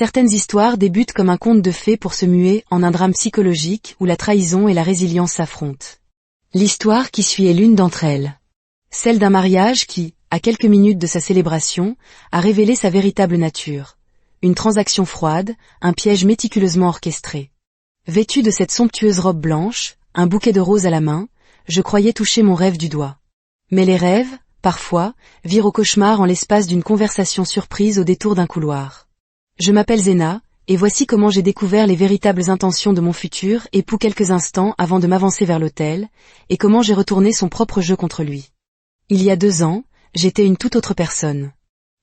Certaines histoires débutent comme un conte de fées pour se muer en un drame psychologique où la trahison et la résilience s'affrontent. L'histoire qui suit est l'une d'entre elles. Celle d'un mariage qui, à quelques minutes de sa célébration, a révélé sa véritable nature. Une transaction froide, un piège méticuleusement orchestré. Vêtue de cette somptueuse robe blanche, un bouquet de roses à la main, je croyais toucher mon rêve du doigt. Mais les rêves, parfois, virent au cauchemar en l'espace d'une conversation surprise au détour d'un couloir. Je m'appelle Zena, et voici comment j'ai découvert les véritables intentions de mon futur époux quelques instants avant de m'avancer vers l'autel, et comment j'ai retourné son propre jeu contre lui. Il y a 2 ans, j'étais une toute autre personne.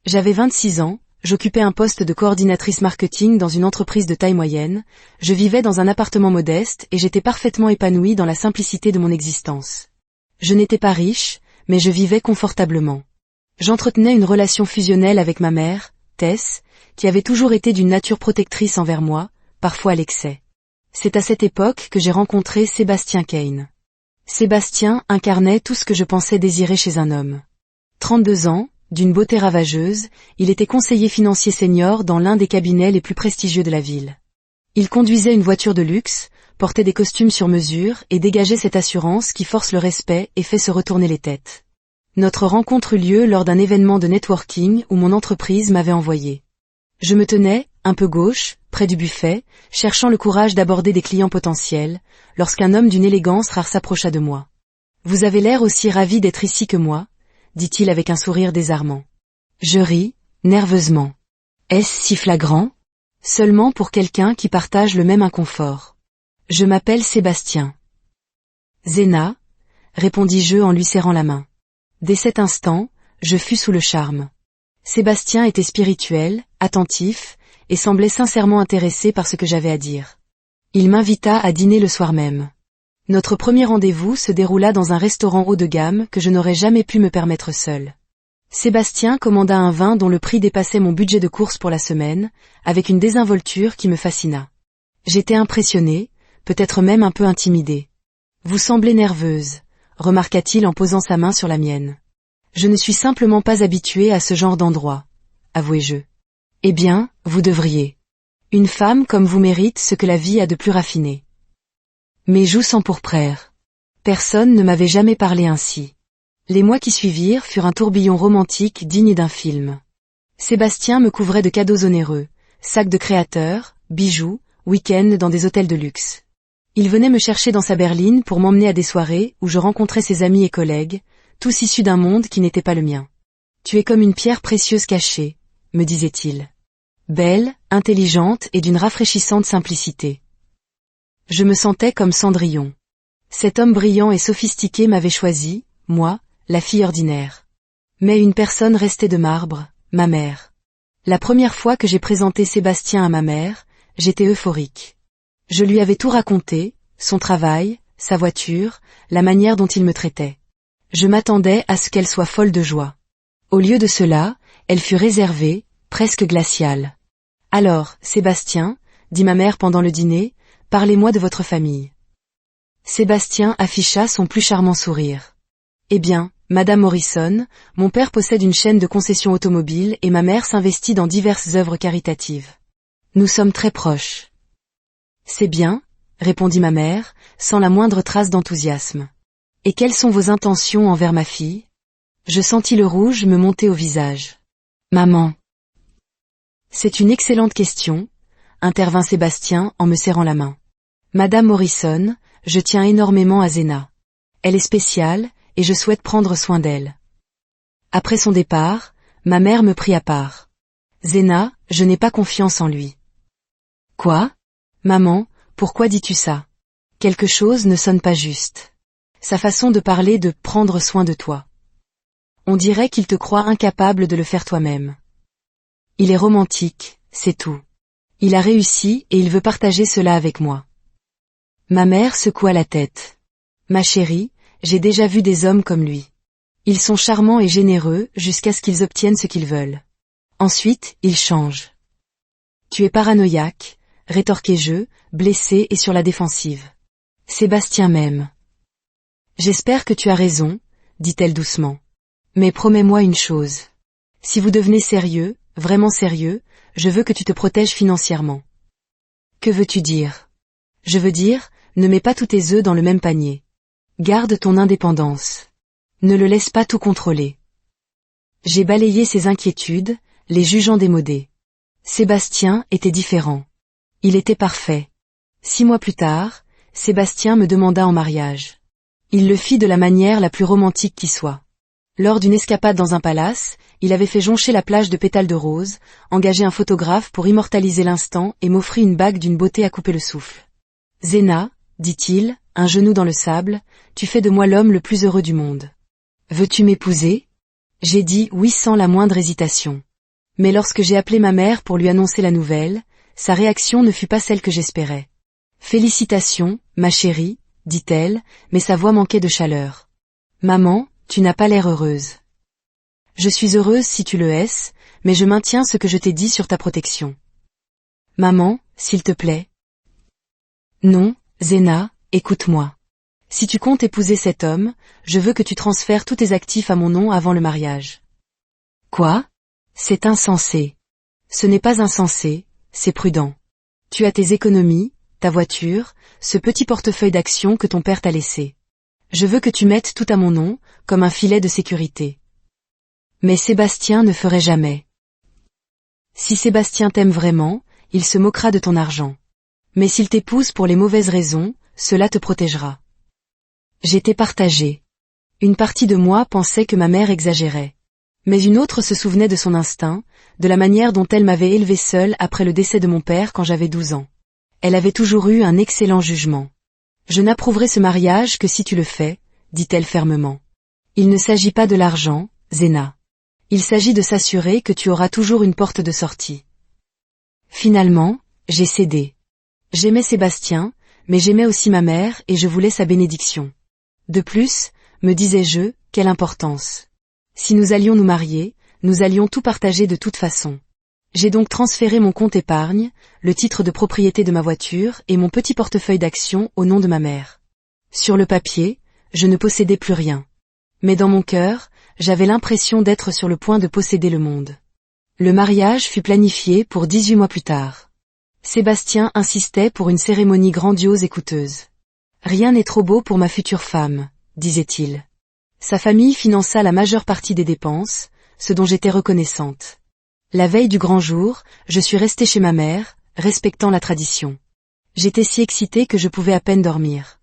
J'avais 26 ans, j'occupais un poste de coordinatrice marketing dans une entreprise de taille moyenne, je vivais dans un appartement modeste et j'étais parfaitement épanouie dans la simplicité de mon existence. Je n'étais pas riche, mais je vivais confortablement. J'entretenais une relation fusionnelle avec ma mère, Tess, qui avait toujours été d'une nature protectrice envers moi, parfois à l'excès. C'est à cette époque que j'ai rencontré Sébastien Kane. Sébastien incarnait tout ce que je pensais désirer chez un homme. 32 ans, d'une beauté ravageuse, il était conseiller financier senior dans l'un des cabinets les plus prestigieux de la ville. Il conduisait une voiture de luxe, portait des costumes sur mesure et dégageait cette assurance qui force le respect et fait se retourner les têtes. Notre rencontre eut lieu lors d'un événement de networking où mon entreprise m'avait envoyé. Je me tenais, un peu gauche, près du buffet, cherchant le courage d'aborder des clients potentiels, lorsqu'un homme d'une élégance rare s'approcha de moi. « Vous avez l'air aussi ravi d'être ici que moi », dit-il avec un sourire désarmant. Je ris, nerveusement. Est-ce si flagrant ? Seulement pour quelqu'un qui partage le même inconfort. Je m'appelle Sébastien. Zena, répondis-je en lui serrant la main. Dès cet instant, je fus sous le charme. Sébastien était spirituel, attentif, et semblait sincèrement intéressé par ce que j'avais à dire. Il m'invita à dîner le soir même. Notre premier rendez-vous se déroula dans un restaurant haut de gamme que je n'aurais jamais pu me permettre seul. Sébastien commanda un vin dont le prix dépassait mon budget de course pour la semaine, avec une désinvolture qui me fascina. J'étais impressionnée, peut-être même un peu intimidée. « Vous semblez nerveuse », remarqua-t-il en posant sa main sur la mienne. « Je ne suis simplement pas habituée à ce genre d'endroit, avouai-je. » « Eh bien, vous devriez. Une femme comme vous mérite ce que la vie a de plus raffiné. » Mes joues s'empourprèrent. Personne ne m'avait jamais parlé ainsi. Les mois qui suivirent furent un tourbillon romantique digne d'un film. Sébastien me couvrait de cadeaux onéreux, sacs de créateurs, bijoux, week-ends dans des hôtels de luxe. Il venait me chercher dans sa berline pour m'emmener à des soirées où je rencontrais ses amis et collègues, tous issus d'un monde qui n'était pas le mien. « Tu es comme une pierre précieuse cachée », me disait-il. Belle, intelligente et d'une rafraîchissante simplicité. Je me sentais comme Cendrillon. Cet homme brillant et sophistiqué m'avait choisi, moi, la fille ordinaire. Mais une personne restait de marbre, ma mère. La première fois que j'ai présenté Sébastien à ma mère, j'étais euphorique. Je lui avais tout raconté, son travail, sa voiture, la manière dont il me traitait. Je m'attendais à ce qu'elle soit folle de joie. Au lieu de cela, elle fut réservée, presque glaciale. « Alors, Sébastien, dit ma mère pendant le dîner, parlez-moi de votre famille. » Sébastien afficha son plus charmant sourire. « Eh bien, Madame Morrison, mon père possède une chaîne de concessions automobiles et ma mère s'investit dans diverses œuvres caritatives. Nous sommes très proches. » « C'est bien, » répondit ma mère, sans la moindre trace d'enthousiasme. « Et quelles sont vos intentions envers ma fille ? » Je sentis le rouge me monter au visage. « Maman. » « C'est une excellente question, » intervint Sébastien en me serrant la main. « Madame Morrison, je tiens énormément à Zena. Elle est spéciale, et je souhaite prendre soin d'elle. » Après son départ, ma mère me prit à part. « Zena, je n'ai pas confiance en lui. »« Quoi ? Maman, pourquoi dis-tu ça ? Quelque chose ne sonne pas juste. Sa façon de parler de « prendre soin de toi ». On dirait qu'il te croit incapable de le faire toi-même. Il est romantique, c'est tout. Il a réussi et il veut partager cela avec moi. Ma mère secoua la tête. Ma chérie, j'ai déjà vu des hommes comme lui. Ils sont charmants et généreux jusqu'à ce qu'ils obtiennent ce qu'ils veulent. Ensuite, ils changent. Tu es paranoïaque, rétorquai-je, blessé et sur la défensive. Sébastien m'aime. J'espère que tu as raison, dit-elle doucement. Mais promets-moi une chose. Si vous devenez sérieux, Vraiment sérieux, je veux que tu te protèges financièrement. Que veux-tu dire? Je veux dire, ne mets pas tous tes œufs dans le même panier. Garde ton indépendance. Ne le laisse pas tout contrôler. J'ai balayé ses inquiétudes, les jugeant démodées. Sébastien était différent. Il était parfait. 6 mois plus tard, Sébastien me demanda en mariage. Il le fit de la manière la plus romantique qui soit. Lors d'une escapade dans un palace, il avait fait joncher la plage de pétales de rose, engagé un photographe pour immortaliser l'instant et m'offrit une bague d'une beauté à couper le souffle. Zéna, dit-il, un genou dans le sable, tu fais de moi l'homme le plus heureux du monde. Veux-tu m'épouser? J'ai dit oui sans la moindre hésitation. Mais lorsque j'ai appelé ma mère pour lui annoncer la nouvelle, sa réaction ne fut pas celle que j'espérais. Félicitations, ma chérie, dit-elle, mais sa voix manquait de chaleur. Maman, tu n'as pas l'air heureuse. Je suis heureuse si tu le es, mais je maintiens ce que je t'ai dit sur ta protection. Maman, s'il te plaît. Non, Zéna, écoute-moi. Si tu comptes épouser cet homme, je veux que tu transfères tous tes actifs à mon nom avant le mariage. Quoi? C'est insensé. Ce n'est pas insensé, c'est prudent. Tu as tes économies, ta voiture, ce petit portefeuille d'actions que ton père t'a laissé. Je veux que tu mettes tout à mon nom, comme un filet de sécurité. Mais Sébastien ne ferait jamais. Si Sébastien t'aime vraiment, il se moquera de ton argent. Mais s'il t'épouse pour les mauvaises raisons, cela te protégera. J'étais partagée. Une partie de moi pensait que ma mère exagérait. Mais une autre se souvenait de son instinct, de la manière dont elle m'avait élevée seule après le décès de mon père quand j'avais 12 ans. Elle avait toujours eu un excellent jugement. Je n'approuverai ce mariage que si tu le fais, dit-elle fermement. Il ne s'agit pas de l'argent, Zéna. Il s'agit de s'assurer que tu auras toujours une porte de sortie. Finalement, j'ai cédé. J'aimais Sébastien, mais j'aimais aussi ma mère et je voulais sa bénédiction. De plus, me disais-je, quelle importance. Si nous allions nous marier, nous allions tout partager de toute façon. J'ai donc transféré mon compte épargne, le titre de propriété de ma voiture et mon petit portefeuille d'actions au nom de ma mère. Sur le papier, je ne possédais plus rien. Mais dans mon cœur, j'avais l'impression d'être sur le point de posséder le monde. Le mariage fut planifié pour 18 mois plus tard. Sébastien insistait pour une cérémonie grandiose et coûteuse. Rien n'est trop beau pour ma future femme, disait-il. Sa famille finança la majeure partie des dépenses, ce dont j'étais reconnaissante. La veille du grand jour, je suis restée chez ma mère, respectant la tradition. J'étais si excitée que je pouvais à peine dormir.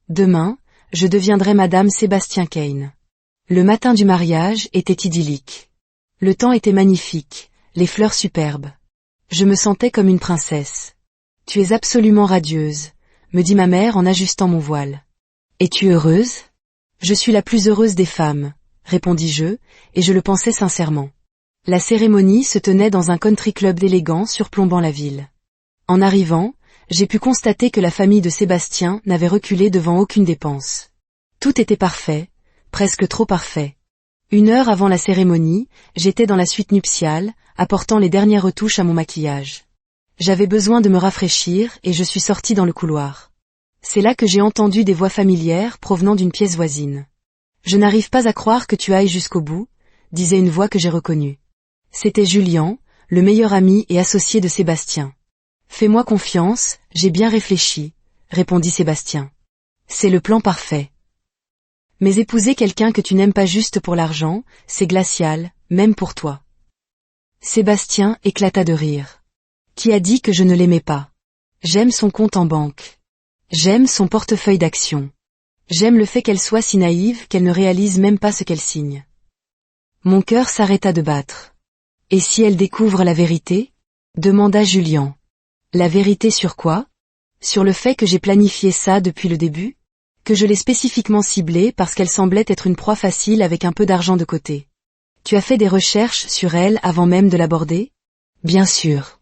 Demain, je deviendrai Madame Sébastien Kane. Le matin du mariage était idyllique. Le temps était magnifique, les fleurs superbes. Je me sentais comme une princesse. Tu es absolument radieuse, me dit ma mère en ajustant mon voile. Es-tu heureuse? Je suis la plus heureuse des femmes, répondis-je, et je le pensais sincèrement. La cérémonie se tenait dans un country club élégant surplombant la ville. En arrivant, j'ai pu constater que la famille de Sébastien n'avait reculé devant aucune dépense. Tout était parfait, presque trop parfait. 1 heure avant la cérémonie, j'étais dans la suite nuptiale, apportant les dernières retouches à mon maquillage. J'avais besoin de me rafraîchir et je suis sortie dans le couloir. C'est là que j'ai entendu des voix familières provenant d'une pièce voisine. Je n'arrive pas à croire que tu ailles jusqu'au bout, disait une voix que j'ai reconnue. C'était Julien, le meilleur ami et associé de Sébastien. Fais-moi confiance, j'ai bien réfléchi, répondit Sébastien. C'est le plan parfait. Mais épouser quelqu'un que tu n'aimes pas juste pour l'argent, c'est glacial, même pour toi. Sébastien éclata de rire. Qui a dit que je ne l'aimais pas? J'aime son compte en banque. J'aime son portefeuille d'actions. J'aime le fait qu'elle soit si naïve qu'elle ne réalise même pas ce qu'elle signe. Mon cœur s'arrêta de battre. Et si elle découvre la vérité? Demanda Julien. La vérité sur quoi? Sur le fait que j'ai planifié ça depuis le début? Que je l'ai spécifiquement ciblée parce qu'elle semblait être une proie facile avec un peu d'argent de côté. Tu as fait des recherches sur elle avant même de l'aborder? Bien sûr.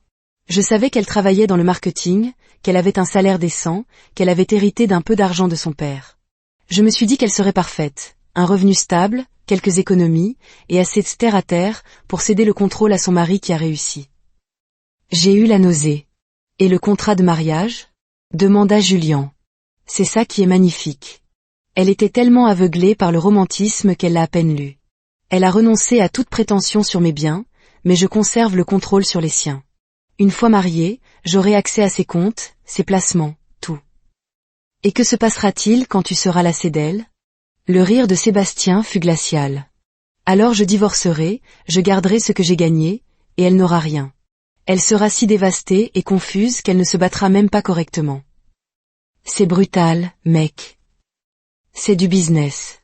Je savais qu'elle travaillait dans le marketing, qu'elle avait un salaire décent, qu'elle avait hérité d'un peu d'argent de son père. Je me suis dit qu'elle serait parfaite, un revenu stable, quelques économies, et assez de terre à terre pour céder le contrôle à son mari qui a réussi. J'ai eu la nausée. Et le contrat de mariage? Demanda Julien. C'est ça qui est magnifique. Elle était tellement aveuglée par le romantisme qu'elle l'a à peine lu. Elle a renoncé à toute prétention sur mes biens, mais je conserve le contrôle sur les siens. Une fois marié, j'aurai accès à ses comptes, ses placements, tout. Et que se passera-t-il quand tu seras lassé d'elle? Le rire de Sébastien fut glacial. Alors je divorcerai, je garderai ce que j'ai gagné, et elle n'aura rien. Elle sera si dévastée et confuse qu'elle ne se battra même pas correctement. C'est brutal, mec. C'est du business.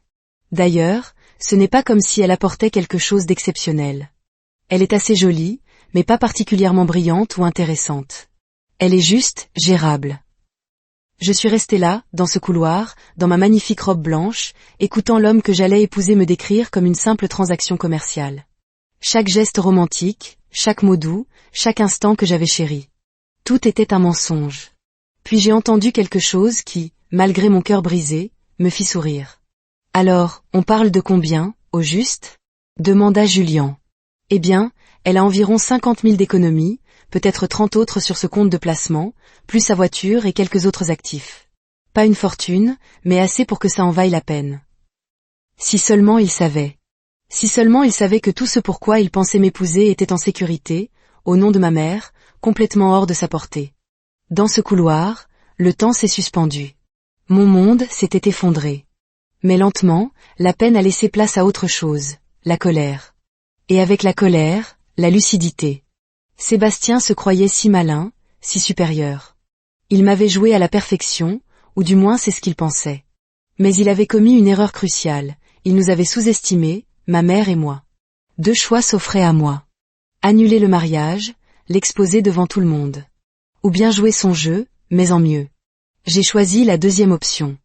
D'ailleurs, ce n'est pas comme si elle apportait quelque chose d'exceptionnel. Elle est assez jolie, mais pas particulièrement brillante ou intéressante. Elle est juste, gérable. Je suis resté là, dans ce couloir, dans ma magnifique robe blanche, écoutant l'homme que j'allais épouser me décrire comme une simple transaction commerciale. Chaque geste romantique, chaque mot doux, chaque instant que j'avais chéri. Tout était un mensonge. Puis j'ai entendu quelque chose qui, malgré mon cœur brisé, me fit sourire. Alors, on parle de combien, au juste? Demanda Julien. Eh bien, elle a environ 50 000 d'économies, peut-être 30 autres sur ce compte de placement, plus sa voiture et quelques autres actifs. Pas une fortune, mais assez pour que ça en vaille la peine. Si seulement il savait. Si seulement il savait que tout ce pourquoi il pensait m'épouser était en sécurité, au nom de ma mère, complètement hors de sa portée. Dans ce couloir, le temps s'est suspendu. Mon monde s'était effondré. Mais lentement, la peine a laissé place à autre chose, la colère. Et avec la colère, la lucidité. Sébastien se croyait si malin, si supérieur. Il m'avait joué à la perfection, ou du moins c'est ce qu'il pensait. Mais il avait commis une erreur cruciale, il nous avait sous-estimés, ma mère et moi. Deux choix s'offraient à moi. Annuler le mariage, l'exposer devant tout le monde. Ou bien jouer son jeu, mais en mieux. J'ai choisi la deuxième option.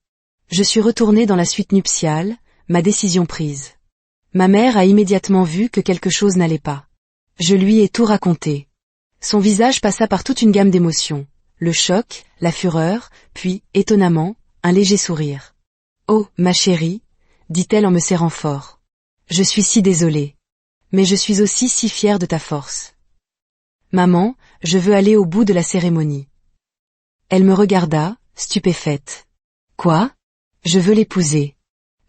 Je suis retourné dans la suite nuptiale, ma décision prise. Ma mère a immédiatement vu que quelque chose n'allait pas. Je lui ai tout raconté. Son visage passa par toute une gamme d'émotions. Le choc, la fureur, puis, étonnamment, un léger sourire. « Oh, ma chérie, » dit-elle en me serrant fort. « Je suis si désolée. Mais je suis aussi si fière de ta force. Maman, je veux aller au bout de la cérémonie. » Elle me regarda, stupéfaite. « Quoi? Je veux l'épouser.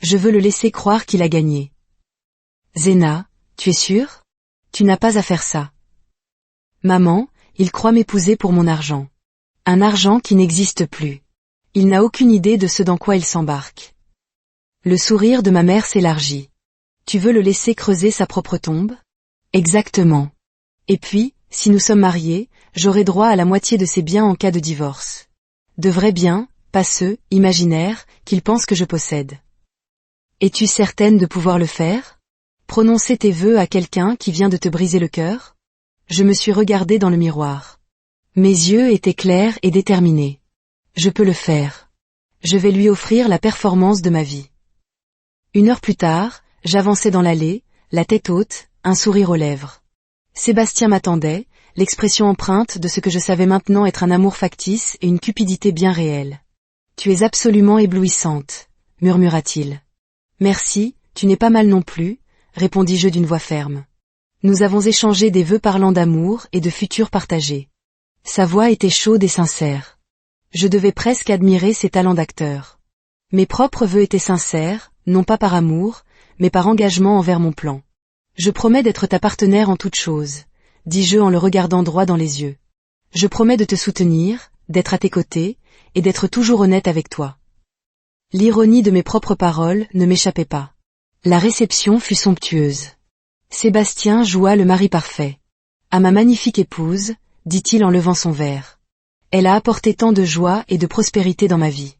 Je veux le laisser croire qu'il a gagné. »« Zéna, tu es sûre? Tu n'as pas à faire ça. »« Maman, il croit m'épouser pour mon argent. Un argent qui n'existe plus. Il n'a aucune idée de ce dans quoi il s'embarque. » Le sourire de ma mère s'élargit. « Tu veux le laisser creuser sa propre tombe? » Exactement. Et puis, si nous sommes mariés, j'aurai droit à la moitié de ses biens en cas de divorce. De vrais biens, pas ceux, imaginaires, qu'il pense que je possède. Es-tu certaine de pouvoir le faire? Prononcer tes vœux à quelqu'un qui vient de te briser le cœur? Je me suis regardée dans le miroir. Mes yeux étaient clairs et déterminés. Je peux le faire. Je vais lui offrir la performance de ma vie. 1 heure plus tard, j'avançais dans l'allée, la tête haute, un sourire aux lèvres. Sébastien m'attendait, l'expression empreinte de ce que je savais maintenant être un amour factice et une cupidité bien réelle. « Tu es absolument éblouissante, » murmura-t-il. « Merci, tu n'es pas mal non plus, » répondis-je d'une voix ferme. Nous avons échangé des vœux parlant d'amour et de futur partagé. Sa voix était chaude et sincère. Je devais presque admirer ses talents d'acteur. Mes propres vœux étaient sincères, non pas par amour, mais par engagement envers mon plan. Je promets d'être ta partenaire en toutes choses, dis-je en le regardant droit dans les yeux. Je promets de te soutenir, d'être à tes côtés, et d'être toujours honnête avec toi. L'ironie de mes propres paroles ne m'échappait pas. La réception fut somptueuse. Sébastien joua le mari parfait. À ma magnifique épouse, dit-il en levant son verre. Elle a apporté tant de joie et de prospérité dans ma vie.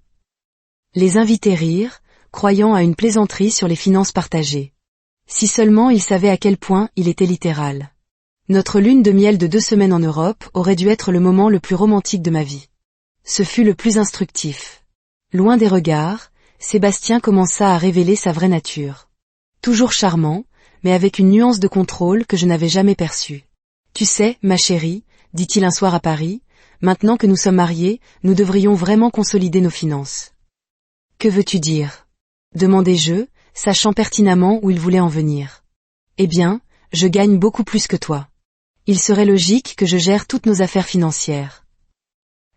Les invités rirent, croyant à une plaisanterie sur les finances partagées. Si seulement ils savaient à quel point il était littéral. Notre lune de miel de 2 semaines en Europe aurait dû être le moment le plus romantique de ma vie. Ce fut le plus instructif. Loin des regards, Sébastien commença à révéler sa vraie nature. Toujours charmant, mais avec une nuance de contrôle que je n'avais jamais perçue. « Tu sais, ma chérie, » dit-il un soir à Paris, « maintenant que nous sommes mariés, nous devrions vraiment consolider nos finances. »« Que veux-tu dire ?» demandai-je, sachant pertinemment où il voulait en venir. « Eh bien, je gagne beaucoup plus que toi. Il serait logique que je gère toutes nos affaires financières. »«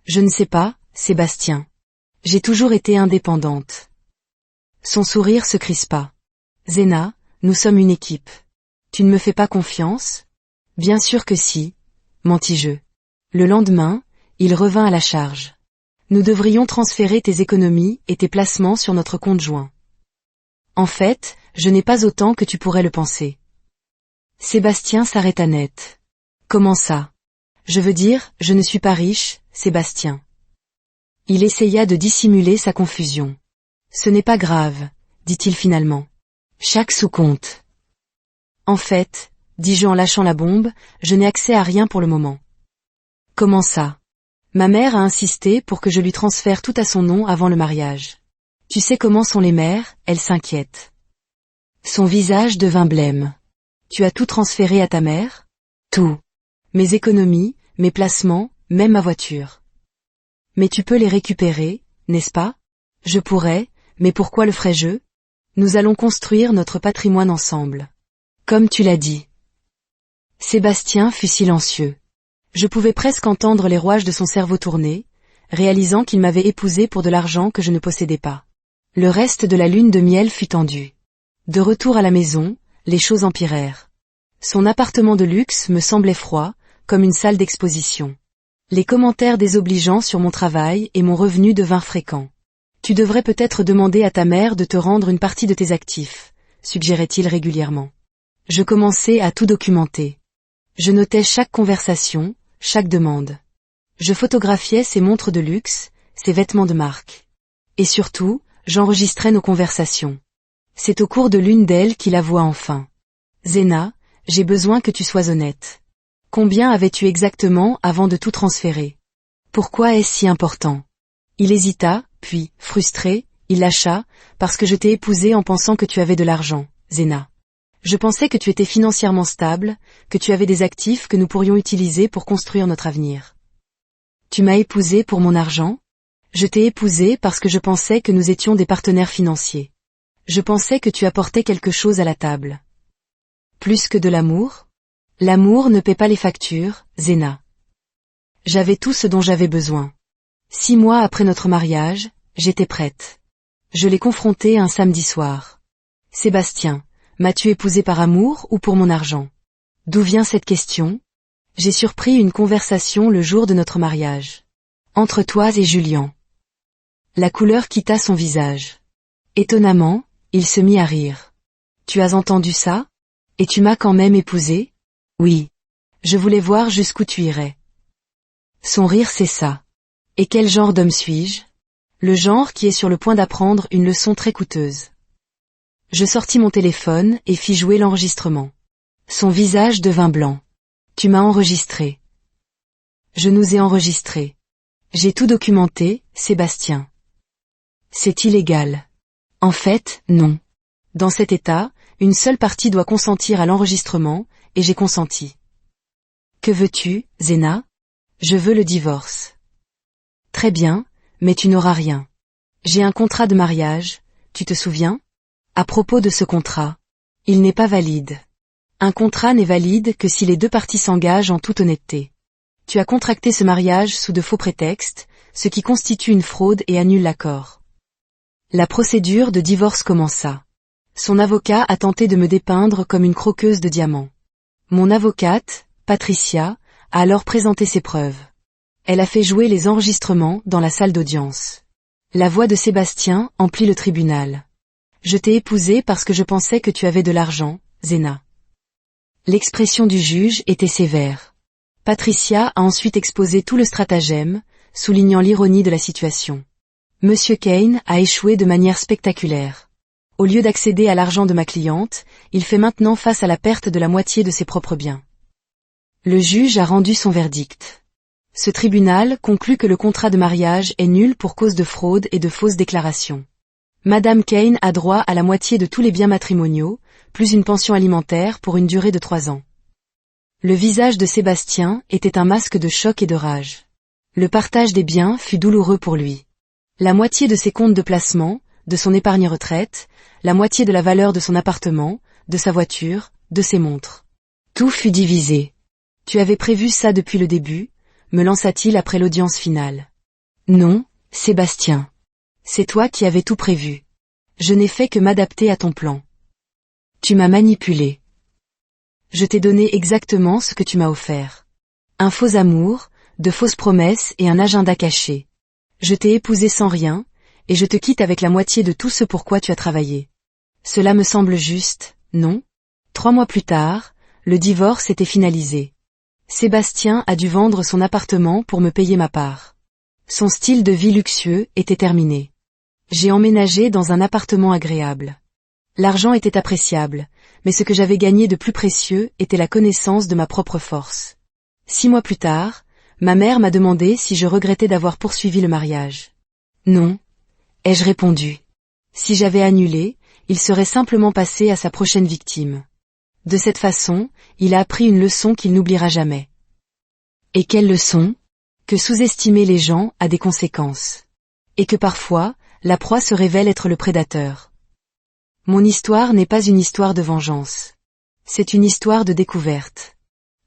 Je ne sais pas, Sébastien. J'ai toujours été indépendante. » Son sourire se crispa. « Zéna, nous sommes une équipe. Tu ne me fais pas confiance ? Bien sûr que si, mentis-je. Le lendemain, il revint à la charge. Nous devrions transférer tes économies et tes placements sur notre compte joint. En fait, je n'ai pas autant que tu pourrais le penser. Sébastien s'arrêta net. Comment ça? Je veux dire, je ne suis pas riche, Sébastien. Il essaya de dissimuler sa confusion. Ce n'est pas grave, dit-il finalement. Chaque sou compte. En fait, dis-je en lâchant la bombe, je n'ai accès à rien pour le moment. Comment ça? Ma mère a insisté pour que je lui transfère tout à son nom avant le mariage. Tu sais comment sont les mères, elle s'inquiète. Son visage devint blême. Tu as tout transféré à ta mère? Tout. Mes économies, mes placements, même ma voiture. Mais tu peux les récupérer, n'est-ce pas? Je pourrais, mais pourquoi le ferais-je? Nous allons construire notre patrimoine ensemble. Comme tu l'as dit. Sébastien fut silencieux. Je pouvais presque entendre les rouages de son cerveau tourner, réalisant qu'il m'avait épousé pour de l'argent que je ne possédais pas. Le reste de la lune de miel fut tendu. De retour à la maison, les choses empirèrent. Son appartement de luxe me semblait froid, comme une salle d'exposition. Les commentaires désobligeants sur mon travail et mon revenu devinrent fréquents. Tu devrais peut-être demander à ta mère de te rendre une partie de tes actifs, suggérait-il régulièrement. Je commençai à tout documenter. Je notais chaque conversation, chaque demande. Je photographiais ses montres de luxe, ses vêtements de marque. Et surtout, j'enregistrais nos conversations. C'est au cours de l'une d'elles qu'il avoua enfin. Zéna, j'ai besoin que tu sois honnête. Combien avais-tu exactement avant de tout transférer? Pourquoi est-ce si important? Il hésita, puis, frustré, il lâcha, parce que je t'ai épousée en pensant que tu avais de l'argent, Zéna. Je pensais que tu étais financièrement stable, que tu avais des actifs que nous pourrions utiliser pour construire notre avenir. Tu m'as épousée pour mon argent? Je t'ai épousée parce que je pensais que nous étions des partenaires financiers. Je pensais que tu apportais quelque chose à la table. Plus que de l'amour? L'amour ne paie pas les factures, Zéna. J'avais tout ce dont j'avais besoin. 6 mois après notre mariage, j'étais prête. Je l'ai confronté un samedi soir. Sébastien, m'as-tu épousé par amour ou pour mon argent? D'où vient cette question? J'ai surpris une conversation le jour de notre mariage. Entre toi et Julien. La couleur quitta son visage. Étonnamment, il se mit à rire. Tu as entendu ça? Et tu m'as quand même épousé? Oui. Je voulais voir jusqu'où tu irais. Son rire cessa. Et quel genre d'homme suis-je? Le genre qui est sur le point d'apprendre une leçon très coûteuse. Je sortis mon téléphone et fis jouer l'enregistrement. Son visage devint blanc. Tu m'as enregistré. Je nous ai enregistrés. J'ai tout documenté, Sébastien. C'est illégal. En fait, non. Dans cet état, une seule partie doit consentir à l'enregistrement, et j'ai consenti. Que veux-tu, Zéna? Je veux le divorce. Très bien, mais tu n'auras rien. J'ai un contrat de mariage, tu te souviens? À propos de ce contrat, il n'est pas valide. Un contrat n'est valide que si les deux parties s'engagent en toute honnêteté. Tu as contracté ce mariage sous de faux prétextes, ce qui constitue une fraude et annule l'accord. La procédure de divorce commença. Son avocat a tenté de me dépeindre comme une croqueuse de diamants. Mon avocate, Patricia, a alors présenté ses preuves. Elle a fait jouer les enregistrements dans la salle d'audience. La voix de Sébastien emplit le tribunal. Je t'ai épousée parce que je pensais que tu avais de l'argent, Zéna. L'expression du juge était sévère. Patricia a ensuite exposé tout le stratagème, soulignant l'ironie de la situation. Monsieur Kane a échoué de manière spectaculaire. Au lieu d'accéder à l'argent de ma cliente, il fait maintenant face à la perte de la moitié de ses propres biens. Le juge a rendu son verdict. Ce tribunal conclut que le contrat de mariage est nul pour cause de fraude et de fausses déclarations. Madame Kane a droit à la moitié de tous les biens matrimoniaux, plus une pension alimentaire pour une durée de 3 ans. Le visage de Sébastien était un masque de choc et de rage. Le partage des biens fut douloureux pour lui. La moitié de ses comptes de placement, de son épargne retraite, la moitié de la valeur de son appartement, de sa voiture, de ses montres. Tout fut divisé. Tu avais prévu ça depuis le début, me lança-t-il après l'audience finale. Non, Sébastien. C'est toi qui avais tout prévu. Je n'ai fait que m'adapter à ton plan. Tu m'as manipulé. Je t'ai donné exactement ce que tu m'as offert. Un faux amour, de fausses promesses et un agenda caché. Je t'ai épousé sans rien, et je te quitte avec la moitié de tout ce pour quoi tu as travaillé. Cela me semble juste, non ? 3 mois plus tard, le divorce était finalisé. Sébastien a dû vendre son appartement pour me payer ma part. Son style de vie luxueux était terminé. J'ai emménagé dans un appartement agréable. L'argent était appréciable, mais ce que j'avais gagné de plus précieux était la connaissance de ma propre force. 6 mois plus tard, ma mère m'a demandé si je regrettais d'avoir poursuivi le mariage. Non, ai-je répondu. Si j'avais annulé, il serait simplement passé à sa prochaine victime. De cette façon, il a appris une leçon qu'il n'oubliera jamais. Et quelle leçon ? Que sous-estimer les gens a des conséquences. Et que parfois, la proie se révèle être le prédateur. Mon histoire n'est pas une histoire de vengeance. C'est une histoire de découverte.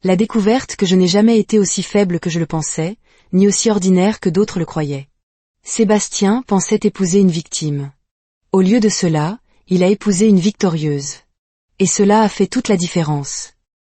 La découverte que je n'ai jamais été aussi faible que je le pensais, ni aussi ordinaire que d'autres le croyaient. Sébastien pensait épouser une victime. Au lieu de cela, il a épousé une victorieuse. Et cela a fait toute la différence.